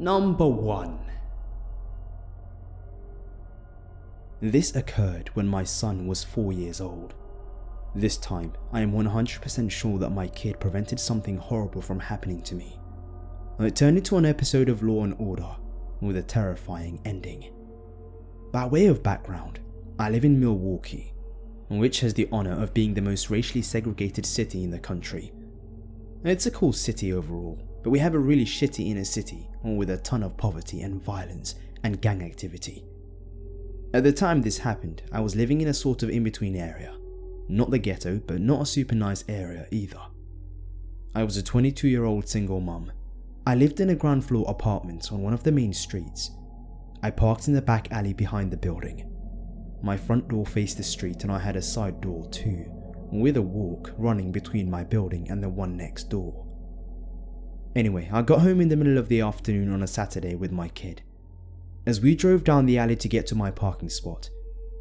Number 1. This occurred when my son was 4 years old. This time, I am 100% sure that my kid prevented something horrible from happening to me. It turned into an episode of Law and Order with a terrifying ending. By way of background, I live in Milwaukee, which has the honor of being the most racially segregated city in the country. It's a cool city overall, but we have a really shitty inner city with a ton of poverty and violence and gang activity. At the time this happened, I was living in a sort of in-between area. Not the ghetto, but not a super nice area either. I was a 22-year-old single mum. I lived in a ground floor apartment on one of the main streets. I parked in the back alley behind the building. My front door faced the street and I had a side door too, with a walk running between my building and the one next door. Anyway, I got home in the middle of the afternoon on a Saturday with my kid. As we drove down the alley to get to my parking spot,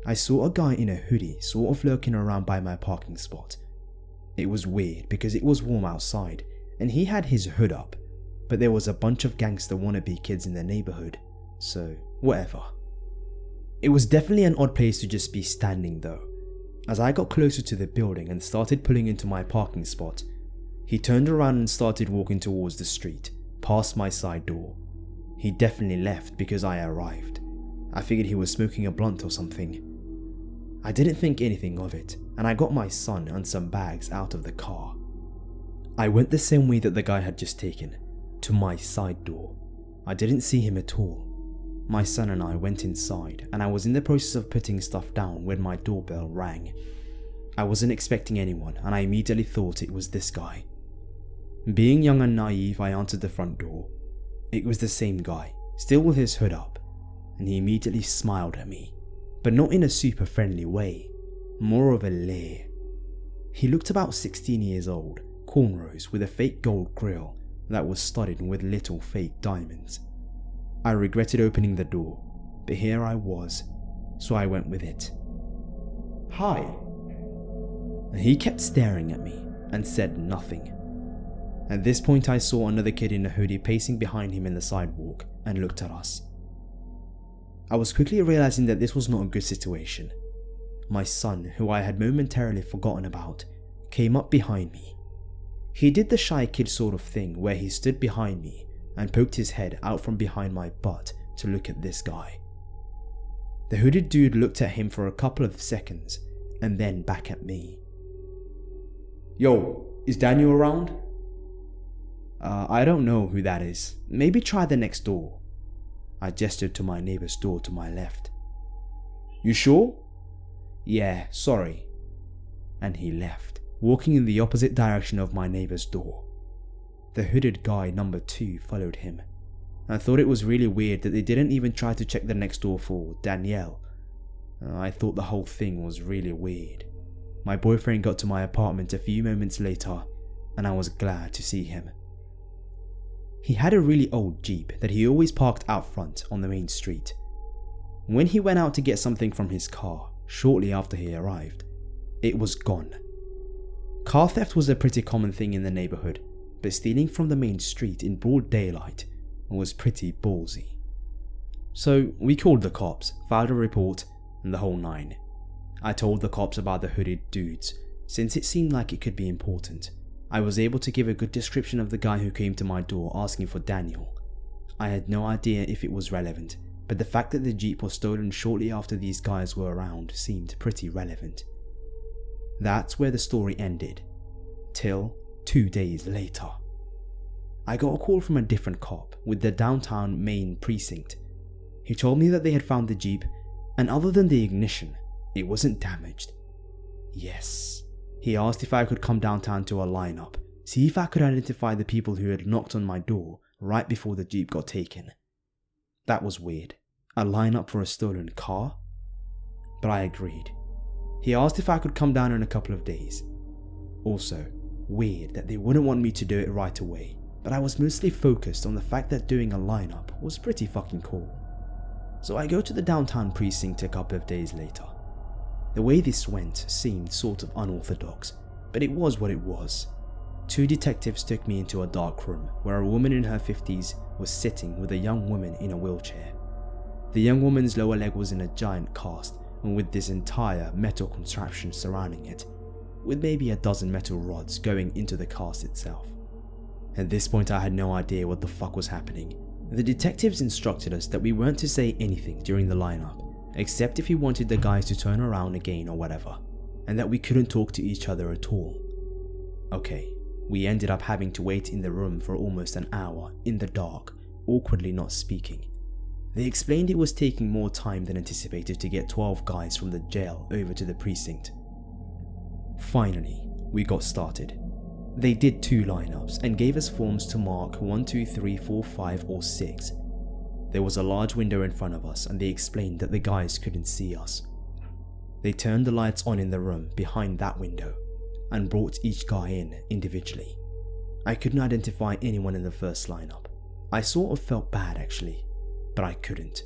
I saw a guy in a hoodie sort of lurking around by my parking spot. It was weird because it was warm outside and he had his hood up, but there was a bunch of gangster wannabe kids in the neighborhood, so whatever. It was definitely an odd place to just be standing though. As I got closer to the building and started pulling into my parking spot, he turned around and started walking towards the street, past my side door. He definitely left because I arrived. I figured he was smoking a blunt or something. I didn't think anything of it, and I got my son and some bags out of the car. I went the same way that the guy had just taken, to my side door. I didn't see him at all. My son and I went inside, and I was in the process of putting stuff down when my doorbell rang. I wasn't expecting anyone, and I immediately thought it was this guy. Being young and naive, I answered the front door. It was the same guy, still with his hood up, and he immediately smiled at me, but not in a super friendly way, more of a leer. He looked about 16 years old, cornrows with a fake gold grill that was studded with little fake diamonds. I regretted opening the door, but here I was, so I went with it. "Hi." He kept staring at me and said nothing. At this point I saw another kid in a hoodie pacing behind him in the sidewalk and looked at us. I was quickly realizing that this was not a good situation. My son, who I had momentarily forgotten about, came up behind me. He did the shy kid sort of thing where he stood behind me and poked his head out from behind my butt to look at this guy. The hooded dude looked at him for a couple of seconds and then back at me. "Yo, is Daniel around?" I don't know who that is. Maybe try the next door." I gestured to my neighbor's door to my left. "You sure?" "Yeah, sorry." And he left, walking in the opposite direction of my neighbor's door. The hooded guy number 2 followed him. I thought it was really weird that they didn't even try to check the next door for Danielle. I thought the whole thing was really weird. My boyfriend got to my apartment a few moments later, and I was glad to see him. He had a really old Jeep that he always parked out front on the main street. When he went out to get something from his car, shortly after he arrived, it was gone. Car theft was a pretty common thing in the neighborhood, but stealing from the main street in broad daylight was pretty ballsy. So we called the cops, filed a report, and the whole nine. I told the cops about the hooded dudes, since it seemed like it could be important. I was able to give a good description of the guy who came to my door asking for Daniel. I had no idea if it was relevant, but the fact that the Jeep was stolen shortly after these guys were around seemed pretty relevant. That's where the story ended, till 2 days later. I got a call from a different cop with the downtown Main precinct. He told me that they had found the Jeep, and other than the ignition, it wasn't damaged. Yes. He asked if I could come downtown to a lineup, see if I could identify the people who had knocked on my door right before the Jeep got taken. That was weird. A lineup for a stolen car? But I agreed. He asked if I could come down in a couple of days. Also, weird that they wouldn't want me to do it right away, but I was mostly focused on the fact that doing a lineup was pretty fucking cool. So I go to the downtown precinct a couple of days later. The way this went seemed sort of unorthodox, but it was what it was. 2 detectives took me into a dark room where a woman in her 50s was sitting with a young woman in a wheelchair. The young woman's lower leg was in a giant cast, and with this entire metal contraption surrounding it, with maybe a dozen metal rods going into the cast itself. At this point I had no idea what the fuck was happening. The detectives instructed us that we weren't to say anything during the lineup, except if he wanted the guys to turn around again or whatever, and that we couldn't talk to each other at all. Okay, we ended up having to wait in the room for almost an hour in the dark, awkwardly not speaking. They explained it was taking more time than anticipated to get 12 guys from the jail over to the precinct. Finally, we got started. They did 2 lineups and gave us forms to mark 1, 2, 3, 4, 5 or 6. There was a large window in front of us and they explained that the guys couldn't see us. They turned the lights on in the room behind that window and brought each guy in individually. I couldn't identify anyone in the first lineup. I sort of felt bad actually, but I couldn't.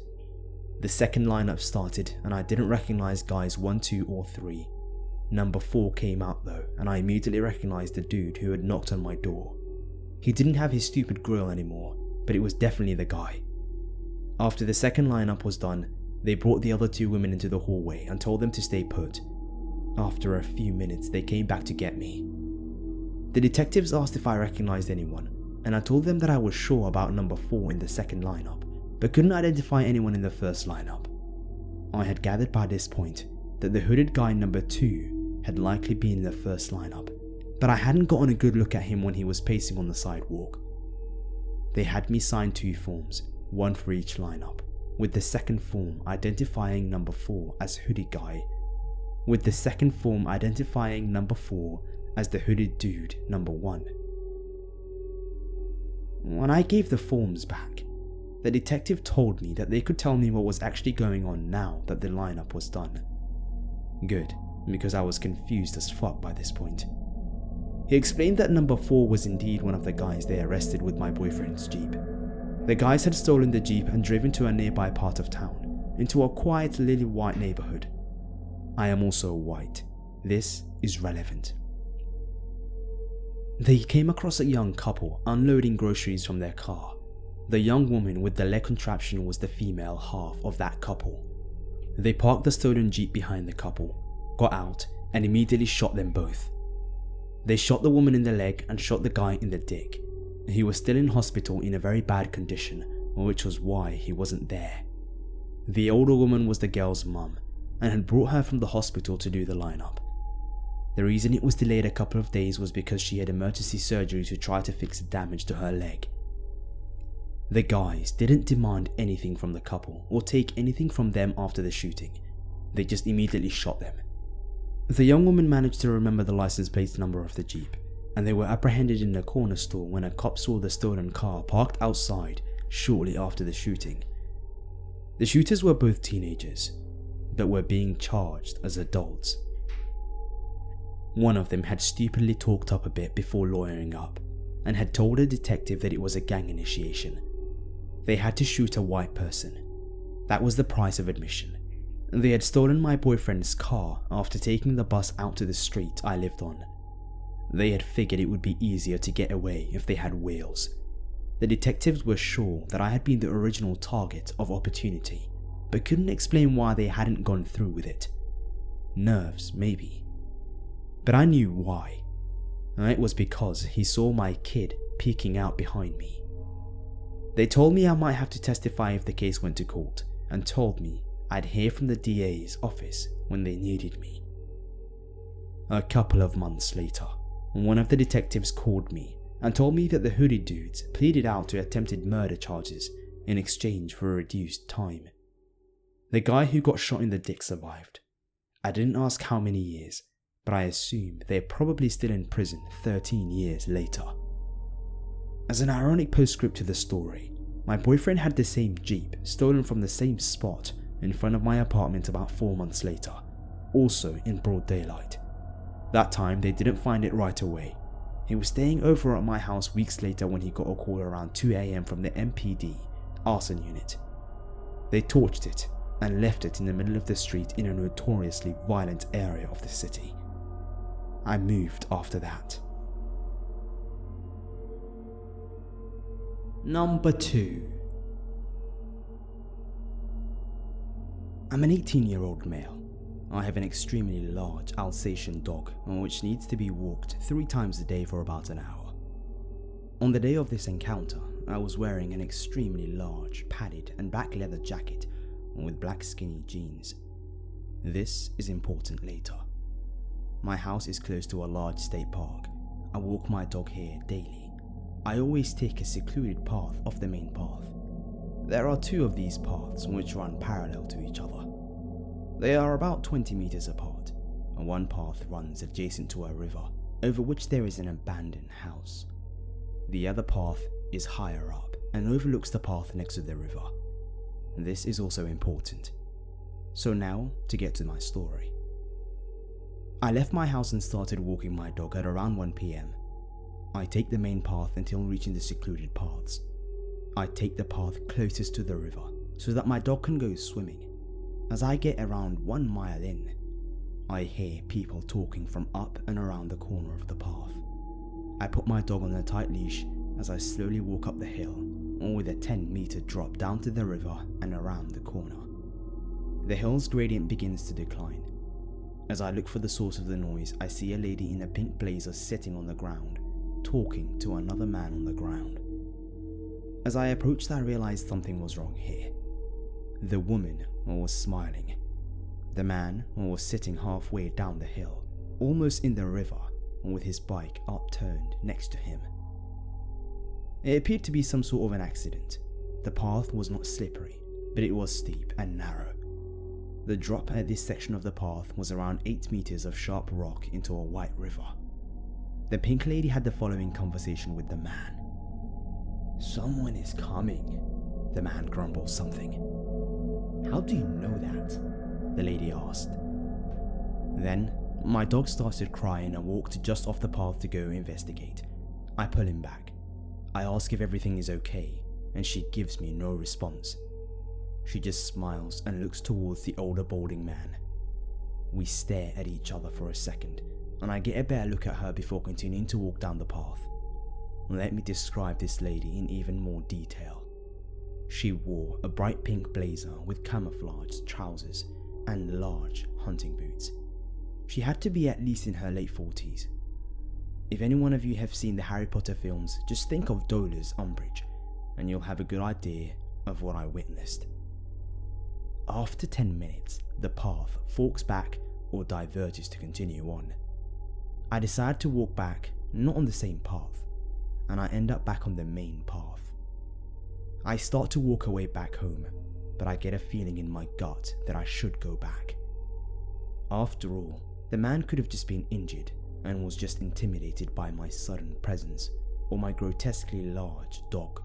The second lineup started and I didn't recognize guys 1, 2 or 3. Number 4 came out though, and I immediately recognized the dude who had knocked on my door. He didn't have his stupid grill anymore, but it was definitely the guy. After the second lineup was done, they brought the other 2 women into the hallway and told them to stay put. After a few minutes, they came back to get me. The detectives asked if I recognized anyone, and I told them that I was sure about number 4 in the second lineup, but couldn't identify anyone in the first lineup. I had gathered by this point that the hooded guy number 2 had likely been in the first lineup, but I hadn't gotten a good look at him when he was pacing on the sidewalk. They had me sign 2 forms, 1 for each lineup, with the second form identifying number 4 as hooded guy, with the second form identifying number 4 as the hooded dude number 1. When I gave the forms back, the detective told me that they could tell me what was actually going on now that the lineup was done. Good, because I was confused as fuck by this point. He explained that number 4 was indeed one of the guys they arrested with my boyfriend's Jeep. The guys had stolen the Jeep and driven to a nearby part of town, into a quiet lily white neighborhood. I am also white. This is relevant. They came across a young couple unloading groceries from their car. The young woman with the leg contraption was the female half of that couple. They parked the stolen Jeep behind the couple, got out, and immediately shot them both. They shot the woman in the leg and shot the guy in the dick. He was still in hospital in a very bad condition, which was why he wasn't there. The older woman was the girl's mum, and had brought her from the hospital to do the lineup. The reason it was delayed a couple of days was because she had emergency surgery to try to fix the damage to her leg. The guys didn't demand anything from the couple or take anything from them after the shooting. They just immediately shot them. The young woman managed to remember the license plate number of the Jeep, and they were apprehended in a corner store when a cop saw the stolen car parked outside shortly after the shooting. The shooters were both teenagers, but were being charged as adults. One of them had stupidly talked up a bit before lawyering up, and had told a detective that it was a gang initiation. They had to shoot a white person. That was the price of admission. They had stolen my boyfriend's car after taking the bus out to the street I lived on. They had figured it would be easier to get away if they had wheels. The detectives were sure that I had been the original target of opportunity, but couldn't explain why they hadn't gone through with it. Nerves, maybe. But I knew why. It was because he saw my kid peeking out behind me. They told me I might have to testify if the case went to court, and told me I'd hear from the DA's office when they needed me. A couple of months later, one of the detectives called me and told me that the hooded dudes pleaded out to attempted murder charges in exchange for a reduced time. The guy who got shot in the dick survived. I didn't ask how many years, but I assume they're probably still in prison 13 years later. As an ironic postscript to the story, my boyfriend had the same Jeep stolen from the same spot in front of my apartment about 4 months later, also in broad daylight. That time they didn't find it right away. He was staying over at my house weeks later when he got a call around 2 AM from the MPD arson unit. They torched it and left it in the middle of the street in a notoriously violent area of the city. I moved after that. Number 2. I'm an 18-year-old male. I have an extremely large Alsatian dog which needs to be walked 3 times a day for about an hour. On the day of this encounter, I was wearing an extremely large, padded and black leather jacket with black skinny jeans. This is important later. My house is close to a large state park. I walk my dog here daily. I always take a secluded path off the main path. There are 2 of these paths which run parallel to each other. They are about 20 meters apart, and one path runs adjacent to a river over which there is an abandoned house. The other path is higher up and overlooks the path next to the river. This is also important. So now to get to my story. I left my house and started walking my dog at around 1 PM. I take the main path until reaching the secluded paths. I take the path closest to the river so that my dog can go swimming. As I get around 1 mile in, I hear people talking from up and around the corner of the path. I put my dog on a tight leash as I slowly walk up the hill, with a 10-meter drop down to the river and around the corner. The hill's gradient begins to decline. As I look for the source of the noise, I see a lady in a pink blazer sitting on the ground, talking to another man on the ground. As I approached, I realized something was wrong here. The woman was smiling. The man was sitting halfway down the hill, almost in the river, with his bike upturned next to him. It appeared to be some sort of an accident. The path was not slippery, but it was steep and narrow. The drop at this section of the path was around 8 meters of sharp rock into a white river. The pink lady had the following conversation with the man. "Someone is coming." The man grumbled something. "How do you know that?" the lady asked. Then, my dog started crying and walked just off the path to go investigate. I pull him back. I ask if everything is okay, and she gives me no response. She just smiles and looks towards the older balding man. We stare at each other for a second, and I get a better look at her before continuing to walk down the path. Let me describe this lady in even more detail. She wore a bright pink blazer with camouflage trousers and large hunting boots. She had to be at least in her late 40s. If any one of you have seen the Harry Potter films, just think of Dolores Umbridge, and you'll have a good idea of what I witnessed. After 10 minutes, the path forks back or diverges to continue on. I decide to walk back, not on the same path, and I end up back on the main path. I start to walk away back home, but I get a feeling in my gut that I should go back. After all, the man could have just been injured and was just intimidated by my sudden presence or my grotesquely large dog.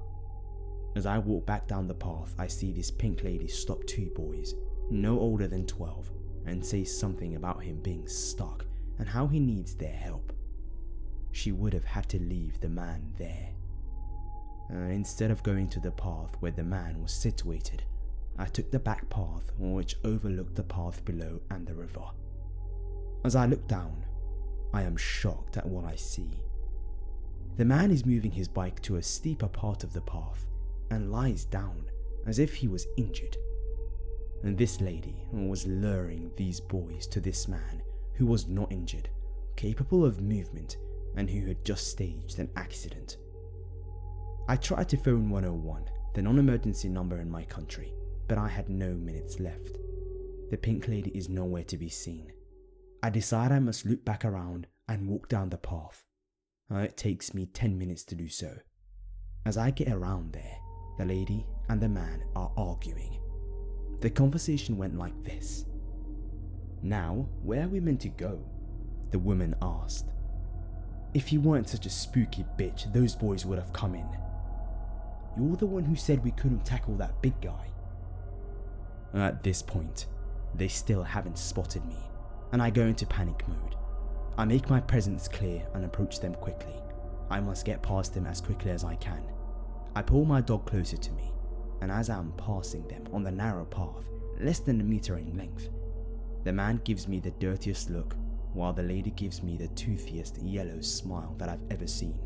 As I walk back down the path, I see this pink lady stop 2 boys, no older than 12, and say something about him being stuck and how he needs their help. She would have had to leave the man there. Instead of going to the path where the man was situated, I took the back path which overlooked the path below and the river. As I look down, I am shocked at what I see. The man is moving his bike to a steeper part of the path and lies down as if he was injured. And this lady was luring these boys to this man who was not injured, capable of movement, and who had just staged an accident. I tried to phone 101, the non-emergency number in my country, but I had no minutes left. The pink lady is nowhere to be seen. I decide I must loop back around and walk down the path. It takes me 10 minutes to do so. As I get around there, the lady and the man are arguing. The conversation went like this. "Now, where are we meant to go?" the woman asked. "If you weren't such a spooky bitch, those boys would have come in. You're the one who said we couldn't tackle that big guy." At this point, they still haven't spotted me, and I go into panic mode. I make my presence clear and approach them quickly. I must get past them as quickly as I can. I pull my dog closer to me, and as I am passing them on the narrow path, less than a meter in length, the man gives me the dirtiest look, while the lady gives me the toothiest yellow smile that I've ever seen.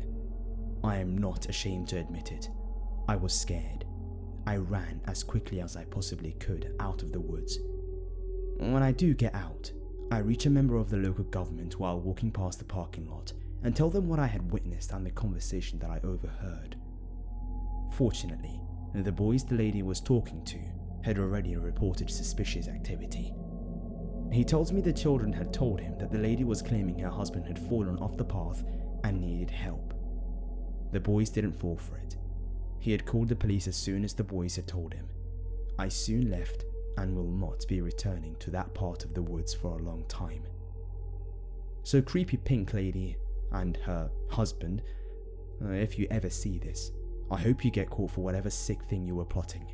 I am not ashamed to admit it. I was scared. I ran as quickly as I possibly could out of the woods. When I do get out, I reach a member of the local government while walking past the parking lot and tell them what I had witnessed and the conversation that I overheard. Fortunately, the boys the lady was talking to had already reported suspicious activity. He tells me the children had told him that the lady was claiming her husband had fallen off the path and needed help. The boys didn't fall for it. He had called the police as soon as the boys had told him. I soon left and will not be returning to that part of the woods for a long time. So creepy pink lady and her husband, if you ever see this, I hope you get caught for whatever sick thing you were plotting.